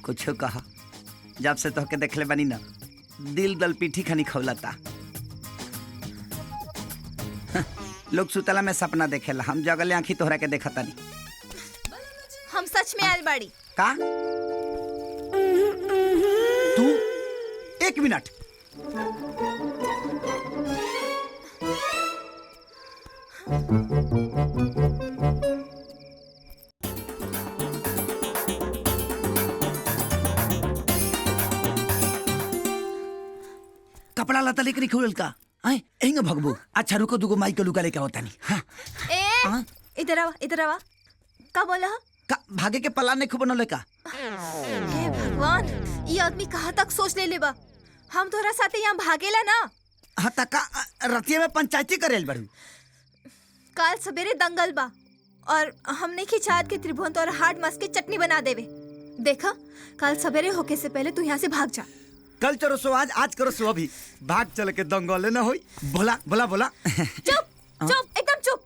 कुछ कहा, जब से तोहके देखले बनी ना दिल दल पीठी खनी खौलता। लोग सुतला में सपना देखेला, हम जगले आंखी तोहरा के देखता नहीं। हम सच में आयल बाड़ी का? तू एक मिनट। कपड़ा लता लेकर खोल का आए एंग भगबू। अच्छा रुको, दुगो माई के लुका लेके होता नहीं। हाँ ए इधर आवा, इधर आवा। का बोला? का भागे के पलान नहीं खूब बनले का? हे भगवान, ये आदमी कहाँ तक सोच ले लेबा। हम तोहरा साथे यहाँ भागेला ना। हाँ तका रतिया में पंचायती करेल बड़ू। काल सवेरे दंगल बा और हमने की चाहत के त्रिभुवन तोहरा हार्ड मस के चटनी बना देवे। देखा, कल सवेरे होके से पहले तू यहाँ से भाग जा। कल चलो सो आज करो सो अभी। भाग चल के दंगल ना होई। बोला बोला बोला। चुप चुप, एकदम चुप।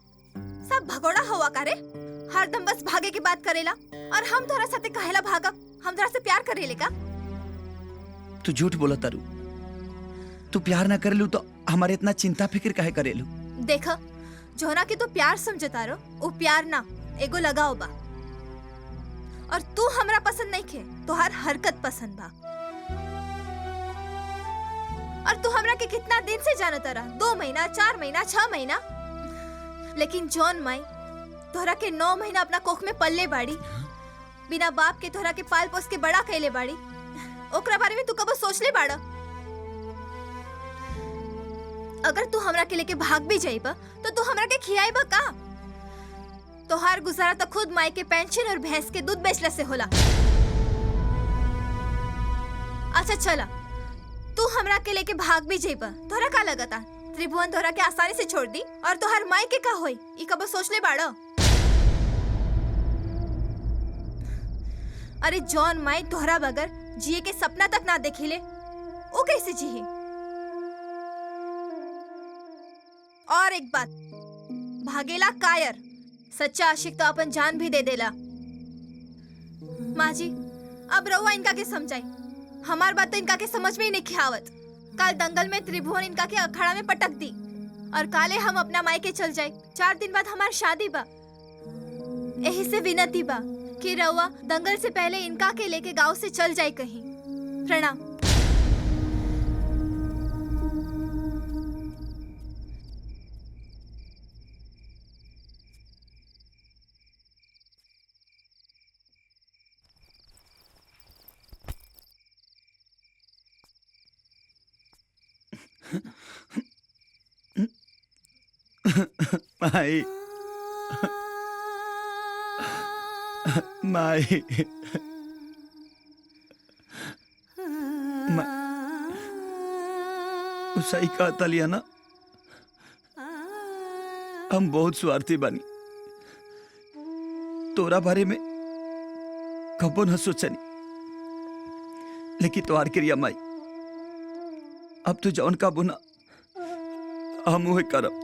सब भगोड़ा हुआ करे, हरदम बस भागे की बात करेला। और हम तोहरा साथे कहेला भागब, हम तोहरा से प्यार करेले का? तू झूठ बोला तारू। तू प्यार ना करेलू तो हमारे इतना चिंता फिक्र काहे करेलू? देखा, जोना के तो प्यार समझता रो, वो प्यार ना एगो लगाओ बा। और तू हमरा पसंद नहीं खे, तोहार हरकत पसंद बा। और तू हमरा के कितना दिन से जानता रहा? 2 महीना, 4 महीना, 6 महीना। लेकिन जॉन माई तोहरा के 9 महीना अपना कोख में पल्ले बाड़ी, बिना बाप के तोहरा के पाल पोस के बड़ा कैले बाड़ी। ओकरा बारे में तू कबो सोच ले बाड़ा? अगर तू हमरा के लेके भाग भी जाइबा तो तू हमरा के खियाइबा का? तोहार गुजारा तो खुद माई के पेंशन और भैंस के दूध बेचला से होला। अच्छा चला, तू हमरा के लेके भाग भी जाइबा, तोहरा का लगता त्रिभुवन तोहरा के आसानी से छोड़ दी? और तोहार माई के का होई, ई कबो सोच ले बाड़ा? अरे जॉन माई तोहरा बगैर जिए के सपना तक ना देखिले, वो कैसे जिए? और एक बात, भागेला कायर, सच्चा आशिक तो अपन जान भी दे देला। माँ जी, अब रहुआ इनका के समझाई, हमार बात तो इनका के समझ में ही नहीं आवत। कल दंगल में त्रिभुवन इनका के अखाड़ा में पटक दी और काले हम अपना मायके चल जाए। 4 दिन बाद हमार शादी बा। यही से विनती बा कि रहुआ दंगल से पहले इनका के लेके गांव से चल जाए कहीं। प्रणाम। माई माई सही कहता लिया ना, हम बहुत स्वार्थी बानी। तोरा बारे में कबो न सोचनी, लेकिन तोहार क्रिया माई, अब तू जौन का बुना हम उहे करब।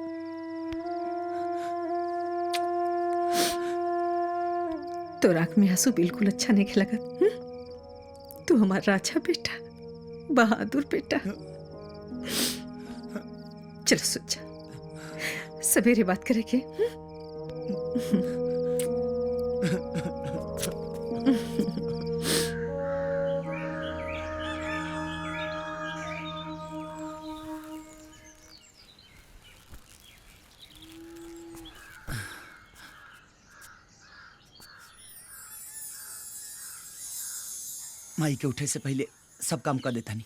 तो आँख में आंसू बिल्कुल अच्छा नहीं लगा। तू हमारा राजा बेटा, बहादुर बेटा। चलो सोचा, सवेरे बात करेंगे। माई के उठे से पहले सब काम कर देता नहीं।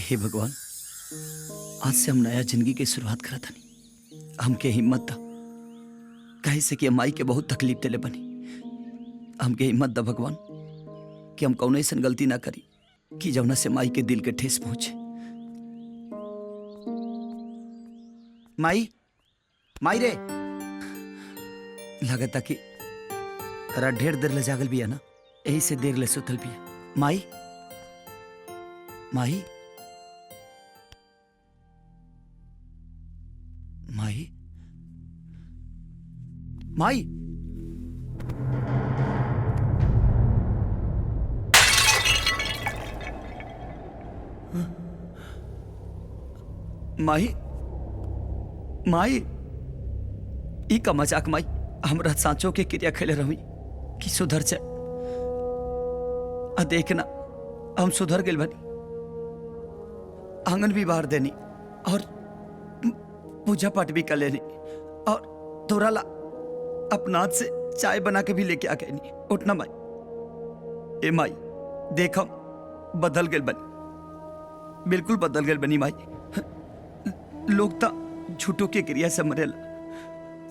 हे भगवान, आज से हम नया जिंदगी की शुरुआत करा था नहीं। हमके हिम्मत था कहे से कि हम माई के बहुत तकलीफ देले बनी। हमके हिम्मत द भगवान कि हम कौन ऐसा गलती ना करी कि जौना से माई के दिल के ठेस पहुंचे। माई, माई रे, लगता कि रात ढेर देर ले जागल बिया ना, यही से देर ले सुतल बिया। माई, माई, माई, माई, माई, माई, ई का मजाक माई? हमरा सांचो के क्रिया खेले रही कि सुधर जाए। आ देखना हम सुधर गए बनी, आंगन भी बाहर देनी और पूजा पाठ भी कर लेनी और तोरा ला अपना हाथ से चाय बना के भी लेके आ गई। नहीं उठना माई। ए माई देख, हम बदल गए बनी, बिल्कुल बदल गए बनी माई। लोग ता झूठों के क्रिया से मरेला,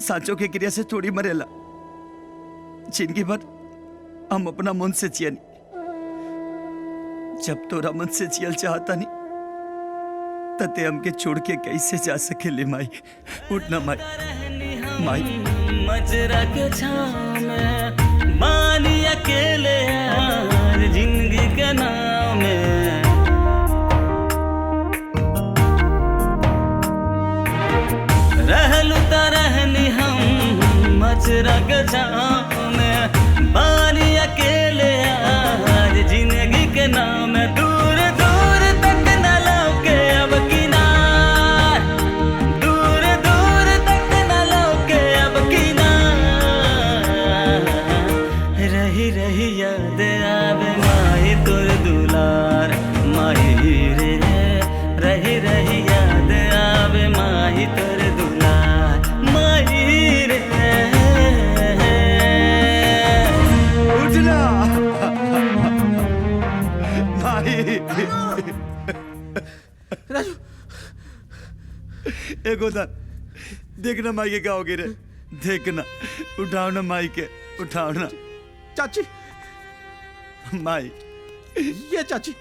साचों के क्रिया से थोड़ी मरेला। जिंदगी भर हम अपना मन से जियनी, जब तोरा मन से जियल चाहता नहीं तते हमके छोड़ के कैसे जा सकेले माई? उठना माई, माई। मजरा के छाँव में बानी अकेले यार जिंदगी के नाम में, रहलू त रहनी हम मजरा के छाँव में बानी अकेले यार जिंदगी के नाम में। दूर दूर तक न लौके अब किनार, दूर दूर तक न लौके अब किनार। रही रही याद आवे माही तोर दुलार, माही रे। रही रही याद आवे माही तोर दुलार, माही रे। उठना माई। राजू, एगो दान देखना माई के क्या हो गई रे, देखना। उठाओ ना माई के, उठाओ ना चाची, माई। ये चाची,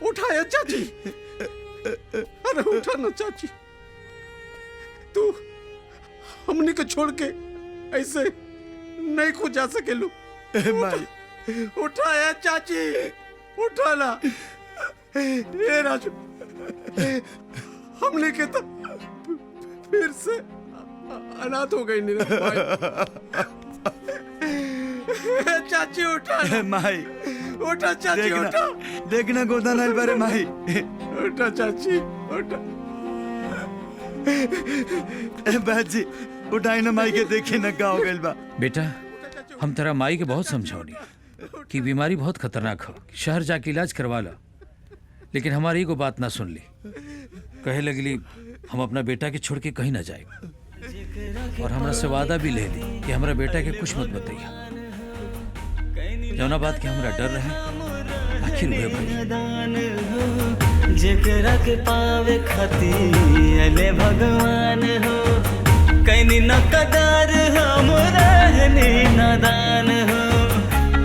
उठाया चाची। अरे उठा ना चाची, तू हमने को छोड़ के ऐसे नहीं खो जा सकेलू। माई उठाया चाची, उठा ना। ये राजू, हमने के तो फिर से अनाथ हो गई नहीं भाई। चाची उठा ना। माई उठा चाची, देखना, उठा। देखना गोदान आइल बारे माई। उठा चाची, उठा। बाजी उठाई ना माई के, देखी ना का हो गइल बा। बेटा, हम तेरा माई के बहुत समझौनी कि बीमारी बहुत खतरनाक हो, शहर जाके इलाज करवा ला, लेकिन हमारी एगो बात ना सुन ली। कहे लगली हम अपना बेटा के छोड़ के कहीं ना जाए, और हमरा से वादा भी ले ली कि हमरा बेटा के कुछ मत बताइए। जौना बात के हमरा डर रहे आखिर हुए भाई। जेकरा के पावे खाती अले भगवान हो, कहीं न कदर हम रहनी नादान हो,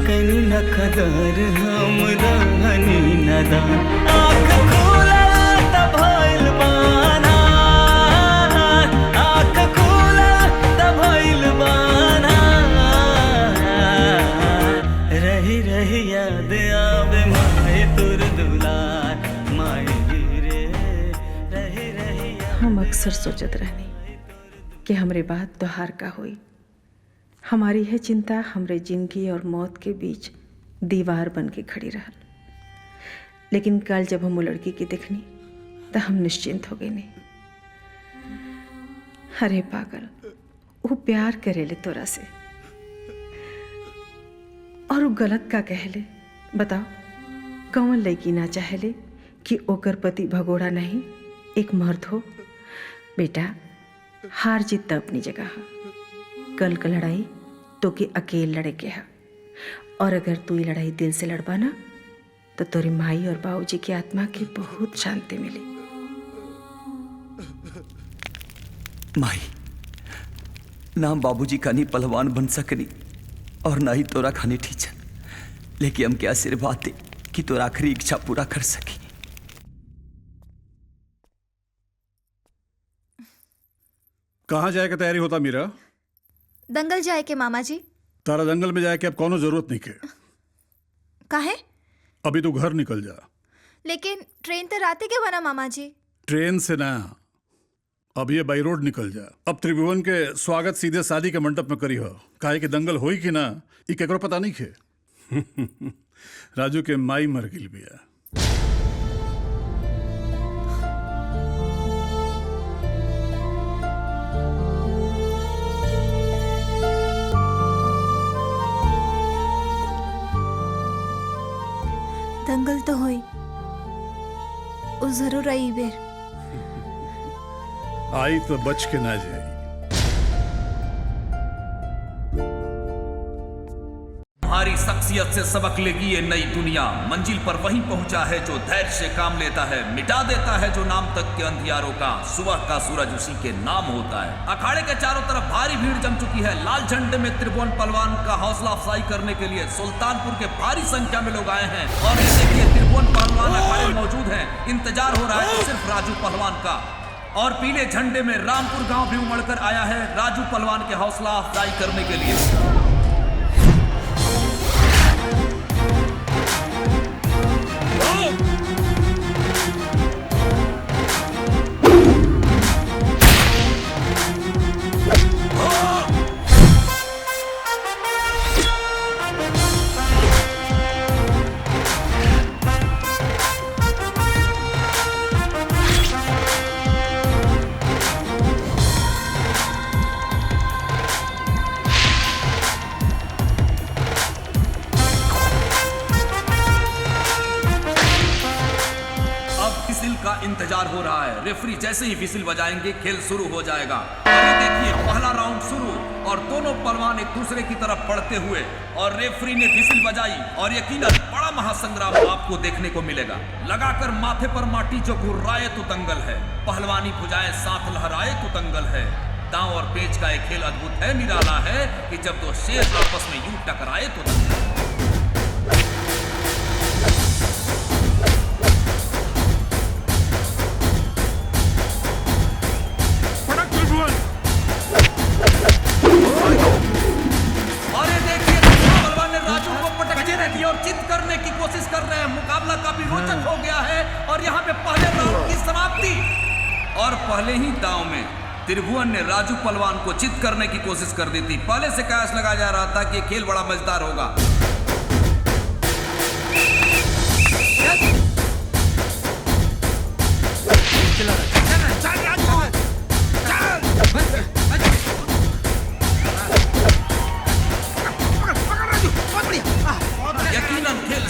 कहीं न कदर हम रहनी नादान। आँख खोला तब भइल बाना, आँख खोला तब भइल बाना। रही रही याद आवे माई तोर दुलार, माई रे। रही रही हम अक्सर सोचत रहनी कि हमरे बाद त्योहार का होई। हमारी है चिंता हमरे जिंदगी और मौत के बीच दीवार बन के खड़ी रहल। लेकिन कल जब हम वो लड़की की देखनी तो हम निश्चिंत हो गए। नहीं, अरे पागल, वो प्यार करेले तोरा से, और वो गलत का कहले? बताओ, कौन लड़की ना चाहेले कि ओकर पति भगोड़ा नहीं एक मर्द हो? बेटा, हार जीत तो अपनी जगह है। कल का लड़ाई तो कि अकेले लड़े के है, और अगर तू ये लड़ाई दिल से लड़बा ना तो तोरी माई और बाबूजी की आत्मा की बहुत शांति मिली। माई ना हम बाबूजी खानी पहलवान बन सकनी और ना ही तोरा खानी टीचर, लेकिन हमके आशीर्वाद दे कि तोरा आखिरी इच्छा पूरा कर सकी। कहाँ जाए का तैयारी होता मीरा? दंगल जाए के मामा जी। तारा जंगल में जाए के अब कोनो जरूरत नहीं के। काहे? अभी तू घर निकल जा। लेकिन ट्रेन तो रात के बना मामा जी। ट्रेन से ना, अब ये बाई रोड निकल जा। अब त्रिभुवन के स्वागत सीधे शादी के मंडप में करी हो, काहे कि दंगल होई कि ना ये केकरो पता नहीं खे। राजू के माई मर गिल बिया। दंगल तो होई, वो जरूर आई बेर। आई तो बच के ना जाए। तुम्हारी शख्सियत से सबक लेगी ये नई दुनिया। मंजिल पर वही पहुंचा है जो धैर्य से काम लेता है, मिटा देता है जो नाम तक के अंधियारों का। सुबह का सूरज उसी के नाम होता है। अखाड़े के चारों तरफ भारी भीड़ जम चुकी है। लाल झंडे में त्रिभुवन पहलवान का हौसला अफजाई करने के लिए सुल्तानपुर के भारी संख्या में लोग आए हैं। और ये देखिए, त्रिभुवन पहलवान अखाड़े में मौजूद है। इंतजार हो रहा है सिर्फ राजू पहलवान का। और पीले झंडे में रामपुर गांव भी उमड़कर आया है राजू पहलवान के हौसला अफजाई करने के लिए। इंतजार हो रहा है। रेफरी जैसे ही विसिल बजाएंगे खेल शुरू हो जाएगा। अरे देखिए, पहला राउंड शुरू और दोनों पहलवान एक दूसरे की तरफ बढ़ते हुए, और रेफरी ने विसिल बजाई और यकीनन बड़ा महासंग्राम आपको देखने को मिलेगा। लगाकर माथे पर माटी जो घुर्राए तो दंगल है, पहलवानी भुजाएं साथ लहराए तो दंगल है। दांव और पेच का एक खेल अद्भुत है, निराला है कि जब दो शेर आपस में यूं टकराए तो दंगल है। और चित करने की कोशिश कर रहे हैं। मुकाबला काफी रोचक हो गया है और यहाँ पे पहले राउंड की समाप्ति। और पहले ही दांव में त्रिभुवन ने राजू पहलवान को चित करने की कोशिश कर दी थी। पहले से कयास लगाया जा रहा था कि खेल बड़ा मजेदार होगा।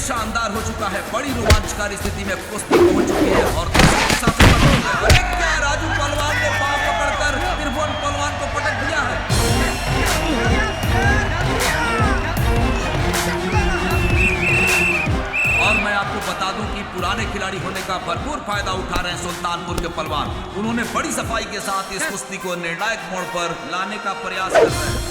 शानदार हो चुका है। बड़ी रोमांचकारी स्थिति में कुश्ती पहुंच चुकी है और क्या राजू पहलवान ने पांव पकड़कर त्रिभुवन पहलवान को पटक दिया है। और मैं आपको बता दूं कि पुराने खिलाड़ी होने का भरपूर फायदा उठा रहे हैं सुल्तानपुर के पहलवान। उन्होंने बड़ी सफाई के साथ इस कुश्ती को निर्णायक मोड़ पर लाने का प्रयास कर रहे हैं।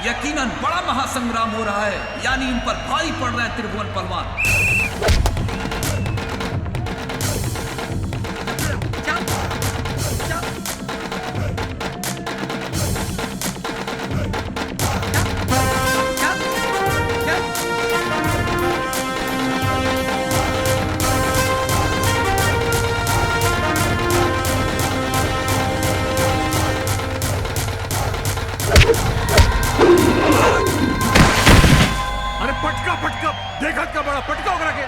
यकीनन बड़ा महासंग्राम हो रहा है, यानी इन पर भारी पड़ रहे हैं त्रिभुवन पहलवान। पटका देखत का बड़ा पटका होकर के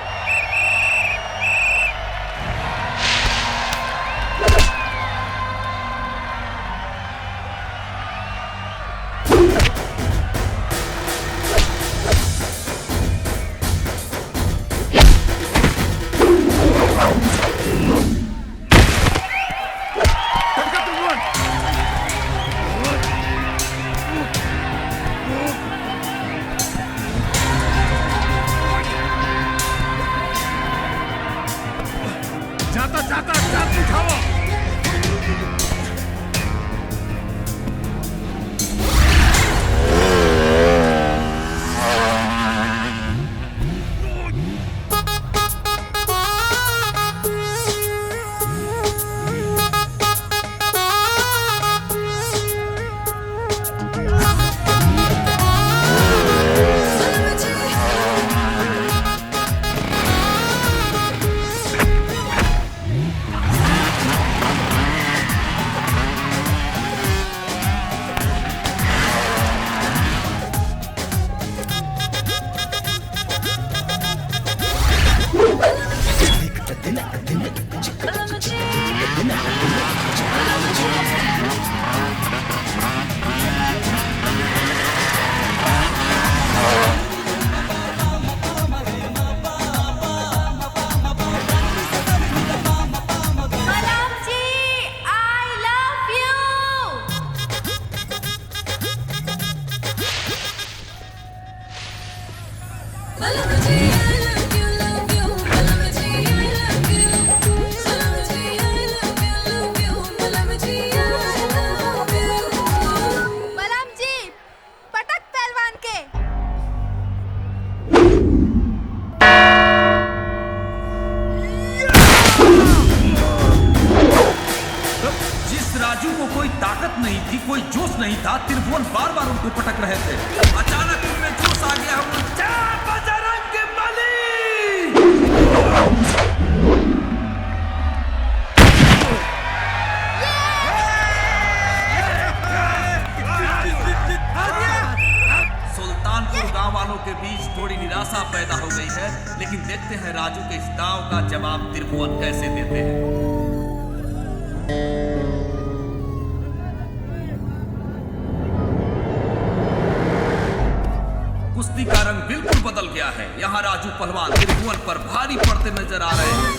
जाता जाता जात उठाओ। बलम जी, I love you. बलम जी, पटक पहलवान के। जिस राजू को कोई ताकत नहीं थी, कोई जोश नहीं था, त्रिभुवन बार बार उनको पटक रहे थे। अचानक उनमें जोश आ गया। जय बजरंग बली! सुल्तानपुर गांव वालों के बीच थोड़ी निराशा पैदा हो गई है, लेकिन देखते हैं राजू के इस दांव का जवाब त्रिभुवन कैसे देते हैं। कुश्ती का रंग बिल्कुल बदल गया है। यहाँ राजू पहलवान त्रिभुवन पर भारी पड़ते नजर आ रहे हैं।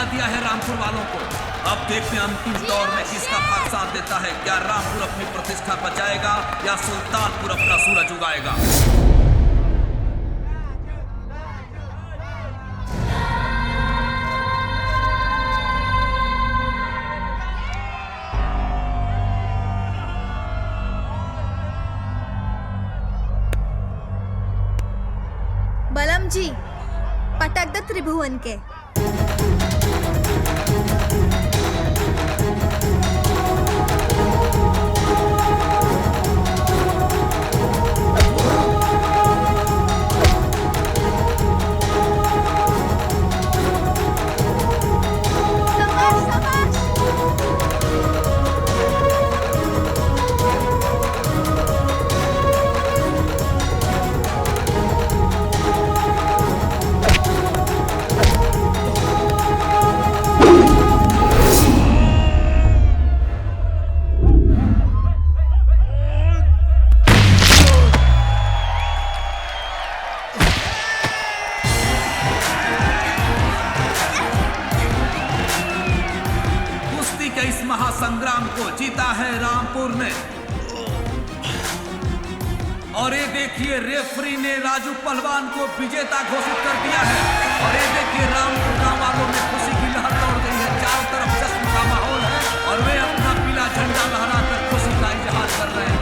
दिया है रामपुर वालों को। अब देखते हैं अंतिम दौर में किसका भाग साथ देता है। क्या रामपुर अपनी प्रतिष्ठा बचाएगा या सुल्तानपुर अपना सूरज उगाएगा? बलम जी, पटक द त्रिभुवन के। इस महासंग्राम को जीता है रामपुर ने। और ये देखिए, रेफरी ने राजू पहलवान को विजेता घोषित कर दिया है। और ये देखिए, रामपुर गांव वालों में खुशी की लहर दौड़ गई है। चारों तरफ जश्न का माहौल है और वे अपना पीला झंडा लहराकर खुशी का इजहार कर रहे हैं।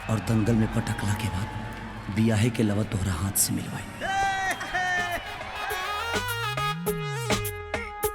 और दंगल में पटकला के बाद बियाहे के लवा तोहरा हाथ से मिलवाई।